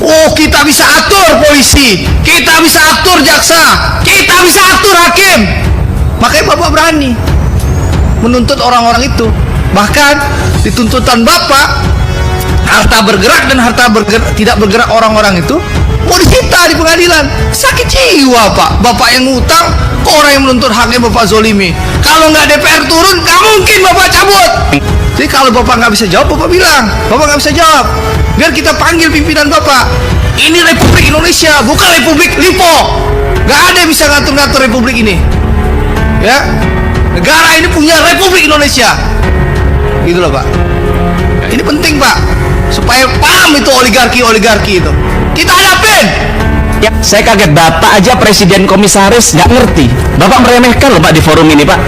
Oh, kita bisa atur polisi, kita bisa atur jaksa, kita bisa atur hakim. Makanya Bapak berani menuntut orang-orang itu. Bahkan di tuntutan Bapak, harta bergerak dan harta tidak bergerak orang-orang itu mau disita di pengadilan. Sakit jiwa Pak, Bapak yang ngutang ke orang yang menuntut haknya Bapak zolimi. Kalau nggak DPR turun, nggak mungkin Bapak cabut. Jadi kalau Bapak nggak bisa jawab, Bapak bilang Bapak nggak bisa jawab, biar kita panggil pimpinan Bapak. Ini Republik Indonesia, bukan Republik Lipo. Nggak ada yang bisa ngatur-ngatur Republik ini. Ya, negara ini punya Republik Indonesia. Gitu loh Pak. Ini penting Pak, supaya paham itu oligarki itu. Kita hadapin. Ya, saya kaget, Bapak aja presiden komisaris nggak ngerti. Bapak meremehkan loh Pak di forum ini Pak.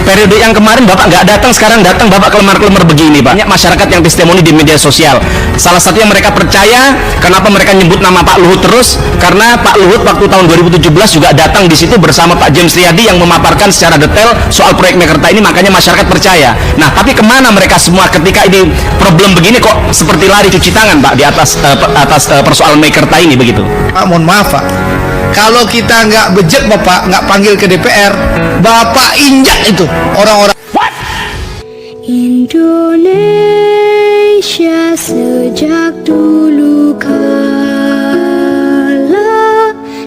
Periode yang kemarin Bapak nggak datang, sekarang datang Bapak kelemar-kelemar begini Pak. Banyak masyarakat yang testimoni di media sosial. Salah satu yang mereka percaya, kenapa mereka nyebut nama Pak Luhut terus? Karena Pak Luhut waktu tahun 2017 juga datang di situ bersama Pak James Riyadi yang memaparkan secara detail soal proyek Mekarta ini, makanya masyarakat percaya. Nah, tapi kemana mereka semua ketika ini problem begini kok seperti lari cuci tangan Pak di atas persoalan Mekarta ini begitu? Pak, mohon maaf Pak, kalau kita nggak bejek Bapak, nggak panggil ke DPR, Bapak injak itu orang-orang. Indonesia sejak dulu kala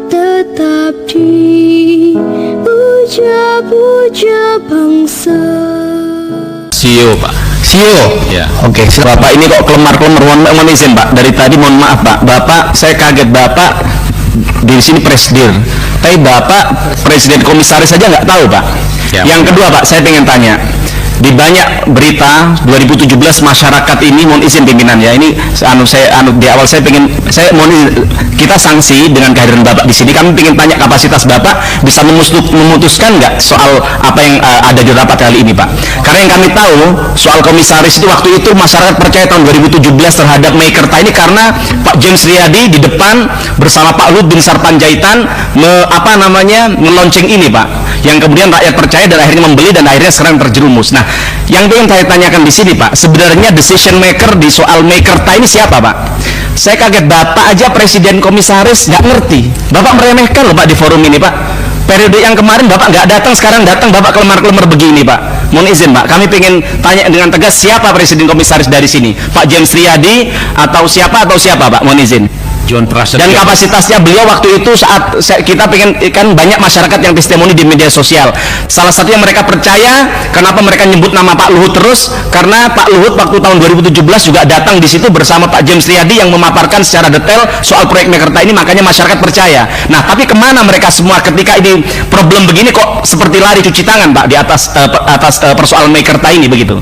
tetap dipuja-puja bangsa. CEO Pak. CEO. Ya. Oke. Bapak ini kok kelemar-kelemar, mohon izin Pak. Dari tadi mohon maaf Pak. Bapak, saya kaget Bapak di sini presidir. Tapi Bapak presiden komisaris saja nggak tahu Pak. Ya, yang kedua Pak, saya pengen tanya. Di banyak berita 2017 masyarakat ini, mohon izin pimpinan ya, ini di awal saya mohon izin, kita sanksi dengan kehadiran Bapak di sini. Kami ingin tanya kapasitas Bapak bisa memutuskan nggak soal apa yang ada di rapat kali ini Pak. Karena yang kami tahu soal komisaris itu waktu itu masyarakat percaya tahun 2017 terhadap Mekarta ini karena Pak James Riyadi di depan bersama Pak Luhut bin Sarpanjaitan melonceng ini Pak, yang kemudian rakyat percaya dan akhirnya membeli dan akhirnya sekarang terjerumus. Nah, yang ingin saya tanyakan di sini Pak, sebenarnya decision maker di soal Mekarta ini siapa Pak? Saya kaget, Bapak aja presiden komisaris nggak ngerti. Bapak meremehkan loh Pak di forum ini Pak. Periode yang kemarin Bapak nggak datang, sekarang datang Bapak kelemar-kelemar begini Pak. Mohon izin Pak, kami ingin tanya dengan tegas siapa presiden komisaris dari sini, Pak James Riyadi atau siapa Pak? Mohon izin. John Prasetyo. Dan kapasitasnya beliau waktu itu saat kita pengen, kan banyak masyarakat yang testimoni di media sosial. Salah satu yang mereka percaya, kenapa mereka nyebut nama Pak Luhut terus? Karena Pak Luhut waktu tahun 2017 juga datang di situ bersama Pak James Riyadi yang memaparkan secara detail soal proyek Mekarta ini, makanya masyarakat percaya. Nah, tapi kemana mereka semua ketika ini problem begini kok seperti lari cuci tangan Pak di atas persoalan Mekarta ini begitu?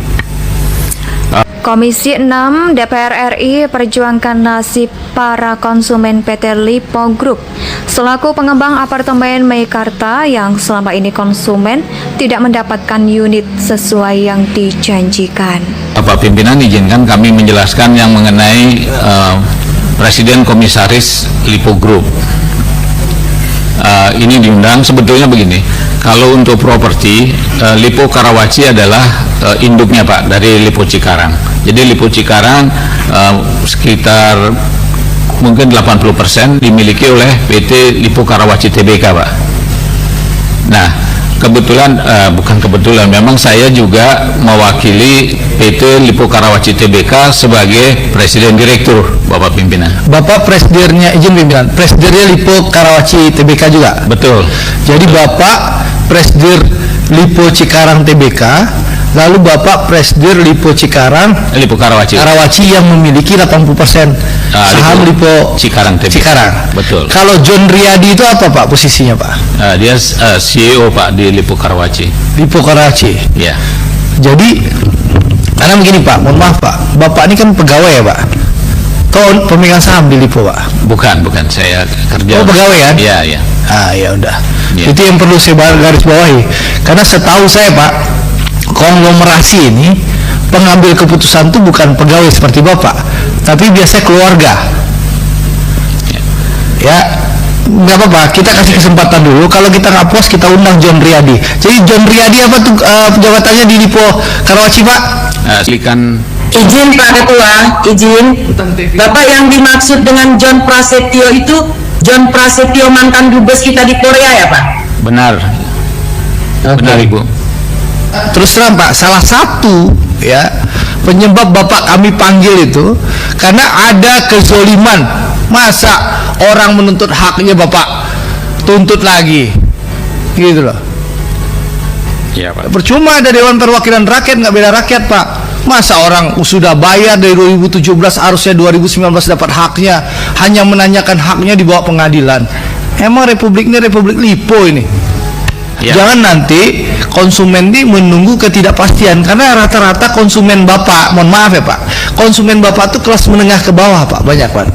Komisi 6 DPR RI perjuangkan nasib para konsumen PT Lipo Group selaku pengembang apartemen Mekarta yang selama ini konsumen tidak mendapatkan unit sesuai yang dijanjikan. Bapak pimpinan izinkan kami menjelaskan yang mengenai Presiden Komisaris Lipo Group. Ini diundang sebetulnya begini, kalau untuk properti Lipo Karawaci adalah induknya Pak dari Lipo Cikarang. Jadi Lipo Cikarang sekitar mungkin 80% dimiliki oleh PT Lipo Karawaci Tbk Pak. Nah, memang saya juga mewakili PT Lipo Karawaci Tbk sebagai presiden direktur Bapak pimpinan. Bapak presidennya, izin pimpinan, presidennya Lipo Karawaci Tbk juga? Betul. Jadi Bapak presiden Lipo Cikarang Tbk, lalu Bapak presiden Lipo Karawaci yang memiliki 80% saham Lipo Cikarang Tbk. Betul. Kalau John Riyadi itu apa Pak posisinya Pak? Dia CEO Pak di Lipo Karawaci. Lipo Karawaci. Ya. Jadi karena begini Pak, mohon maaf Pak, Bapak ini kan pegawai ya Pak? Atau pemegang saham di Lipo Pak? Bukan, saya kerja. Oh, pegawai kan? Iya. Ya udah. Ya. Itu yang perlu saya garis bawahi. Karena setahu saya Pak, konglomerasi ini pengambil keputusan itu bukan pegawai seperti Bapak, tapi biasanya keluarga. Ya, nggak apa-apa, kita kasih kesempatan dulu. Kalau kita nggak puas, kita undang John Riyadi. Jadi John Riyadi apa tuh jabatannya di Lipo Karawaci Pak? Silakan Izin Pak Ketua, izin. Bapak yang dimaksud dengan John Prasetyo itu John Prasetyo mantan dubes kita di Korea ya Pak? Benar. Benar Ibu. Terus terang Pak, salah satu ya penyebab Bapak kami panggil itu karena ada kezoliman. Masa orang menuntut haknya Bapak tuntut lagi, gitu loh. Ya Pak. Percuma ada Dewan Perwakilan Rakyat, nggak bela rakyat Pak. Masa orang sudah bayar dari 2017 harusnya 2019 dapat haknya, hanya menanyakan haknya dibawa pengadilan. Emang republik ini republik lipo ini. Ya. Jangan nanti konsumen ini menunggu ketidakpastian, karena rata-rata konsumen Bapak, mohon maaf ya Pak, konsumen Bapak itu kelas menengah ke bawah Pak, banyak Pak.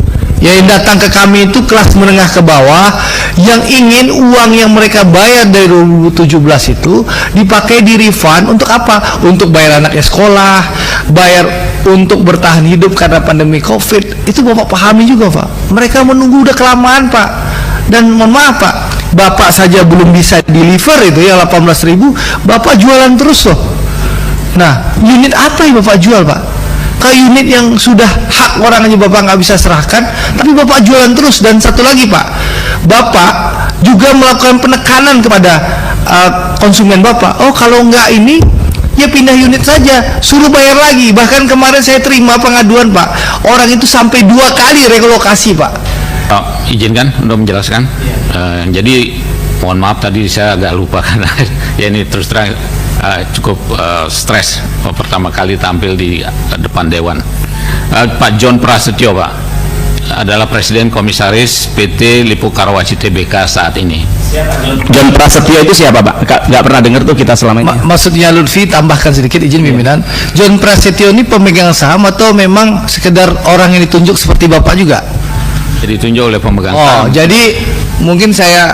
Yang datang ke kami itu kelas menengah ke bawah yang ingin uang yang mereka bayar dari 2017 itu dipakai di refund untuk apa? Untuk bayar anaknya sekolah, bayar untuk bertahan hidup karena pandemi COVID. Itu Bapak pahami juga Pak. Mereka menunggu udah kelamaan Pak. Dan mohon maaf Pak, Bapak saja belum bisa deliver itu ya 18.000, Bapak jualan terus loh. Nah, unit apa yang Bapak jual Pak? Kalau unit yang sudah hak orang aja Bapak nggak bisa serahkan, tapi Bapak jualan terus. Dan satu lagi Pak, Bapak juga melakukan penekanan kepada konsumen Bapak. Oh kalau nggak ini, ya pindah unit saja, suruh bayar lagi. Bahkan kemarin saya terima pengaduan Pak, orang itu sampai 2 kali relokasi Pak. Oh, izinkan untuk menjelaskan. Jadi mohon maaf tadi saya agak lupa karena ya ini terus terang cukup stres pertama kali tampil di depan Dewan. Pak John Prasetyo Pak adalah Presiden Komisaris PT Lipo Karawaci Tbk saat ini. John Prasetyo itu siapa Pak? Nggak pernah dengar tuh kita selama ini. Maksudnya Lutfi, tambahkan sedikit izin pimpinan. John Prasetyo ini pemegang saham atau memang sekedar orang yang ditunjuk seperti Bapak juga? Jadi ditunjuk oleh pemegang Oh, saham. jadi mungkin saya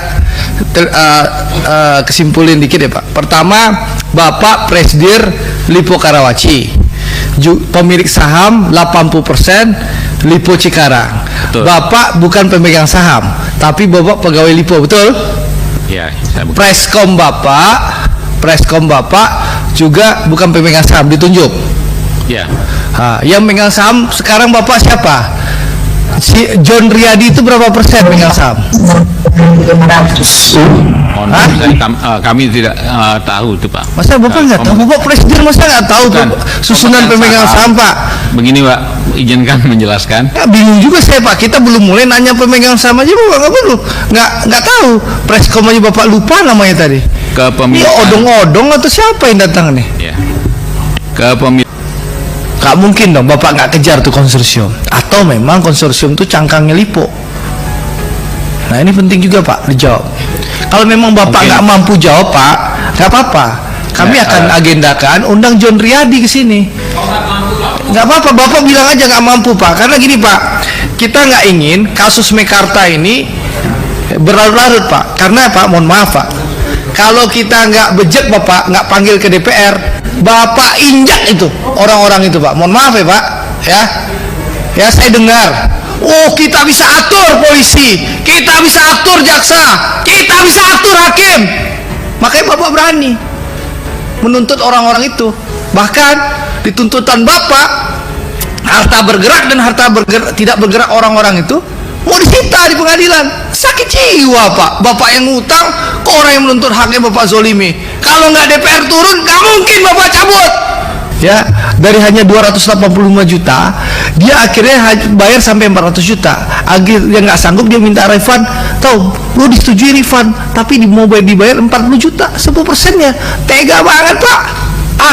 kesimpulin dikit ya Pak. Pertama, Bapak Presdir Lipo Karawaci, pemilik saham 80% Lipo Cikarang. Betul. Bapak bukan pemegang saham, tapi Bapak pegawai Lipo, betul? Ya, saya bukan. Preskom Bapak juga bukan pemegang saham, ditunjuk. Ya. Yang megang saham sekarang Bapak siapa? Si John Riyadi itu berapa persen pegang saham? Mohon maaf, kami tidak tahu itu Pak. Masa Bapak nggak tahu? Bapak Presiden masa nggak tahu Bukan. susunan pemegang saham Pak? Begini Pak, izinkan menjelaskan. Ya, bingung juga saya Pak. Kita belum mulai nanya pemegang saham aja Bapak nggak perlu, nggak tahu. Preskom aja Bapak lupa namanya tadi. Ini Kepemilikan. odong-odong atau siapa yang datang nih? Ya. Kepemilikan. Gak mungkin dong Bapak nggak kejar tuh konsorsium. Atau memang konsorsium tuh cangkangnya Lipo. Nah ini penting juga Pak dijawab. Kalau memang Bapak nggak mampu jawab Pak, nggak apa-apa. Kami akan agendakan undang John Riyadi ke sini. Nggak apa-apa, Bapak bilang aja nggak mampu Pak. Karena gini Pak, kita nggak ingin kasus Mekarta ini berlarut-larut Pak. Karena Pak, mohon maaf Pak, kalau kita nggak bejek Bapak, nggak panggil ke DPR, Bapak injak itu orang-orang itu Pak. Mohon maaf ya Pak, ya saya dengar. Oh kita bisa atur polisi, kita bisa atur jaksa, kita bisa atur hakim. Makanya Bapak berani menuntut orang-orang itu. Bahkan di tuntutan Bapak, harta bergerak dan harta tidak bergerak orang-orang itu mau disita di pengadilan. Sakit jiwa Pak, Bapak yang ngutang ke orang yang menuntut haknya Bapak zolimi. Kalau nggak DPR turun, nggak mungkin Bapak cabut. Ya, dari hanya 285 juta, dia akhirnya bayar sampai 400 juta. Akhirnya nggak sanggup, dia minta refund. Tahu, lu disetujui refund, tapi mau dibayar 40 juta, 10%-nya. Tega banget Pak,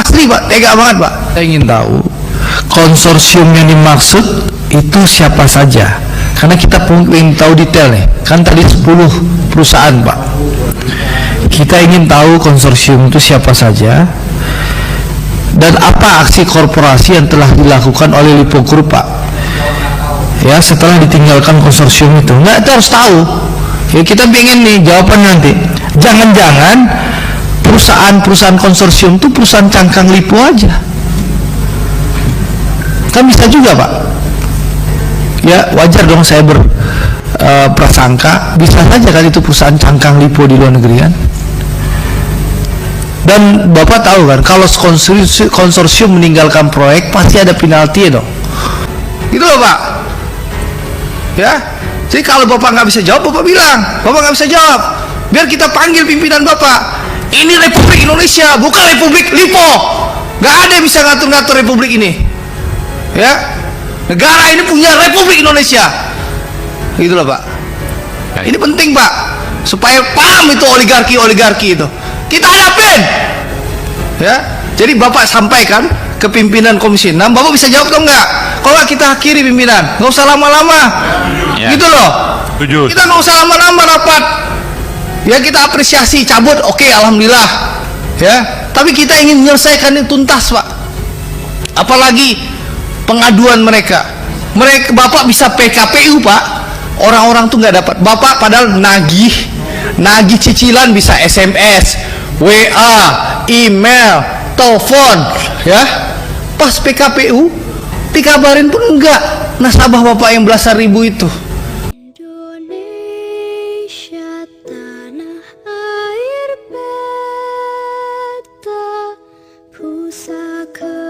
asli Pak, tega banget Pak. Saya ingin tahu konsorsium yang dimaksud itu siapa saja, karena kita ingin tahu detail nih. Kan tadi 10 perusahaan Pak, kita ingin tahu konsorsium itu siapa saja dan apa aksi korporasi yang telah dilakukan oleh Lipo Group Pak, ya setelah ditinggalkan konsorsium itu. Nggak, kita harus tahu ya, kita pengen nih jawaban nanti. Jangan-jangan perusahaan konsorsium itu perusahaan cangkang Lipo aja, kan bisa juga Pak. Ya wajar dong saya berprasangka bisa saja kan itu perusahaan cangkang Lipo di luar negeri kan. Dan Bapak tahu kan, kalau konsorsium meninggalkan proyek pasti ada penalti dong. Gitu loh Pak. Ya. Jadi kalau Bapak nggak bisa jawab, Bapak bilang, Bapak nggak bisa jawab. Biar kita panggil pimpinan Bapak. Ini Republik Indonesia, bukan Republik Lipo. Nggak ada yang bisa ngatur-ngatur Republik ini. Ya. Negara ini punya Republik Indonesia. Gitu loh Pak. Ini penting Pak, supaya paham itu oligarki itu. Kita hadapin. Ya. Jadi Bapak sampaikan ke pimpinan Komisi 6, Bapak bisa jawab atau enggak? Kalau enggak kita akhiri pimpinan, nggak usah lama-lama. Gitu loh. Kita nggak usah lama-lama rapat. Ya kita apresiasi, cabut, oke, alhamdulillah. Ya. Tapi kita ingin menyelesaikan ini tuntas Pak. Apalagi pengaduan mereka. Bapak bisa PKPU Pak. Orang-orang tuh nggak dapat. Bapak padahal nagih cicilan bisa SMS, WA, email, telepon, ya. Pas PKPU dikabarin pun enggak nasabah Bapak yang belasan ribu itu. Indonesia tanah air beta, pusaka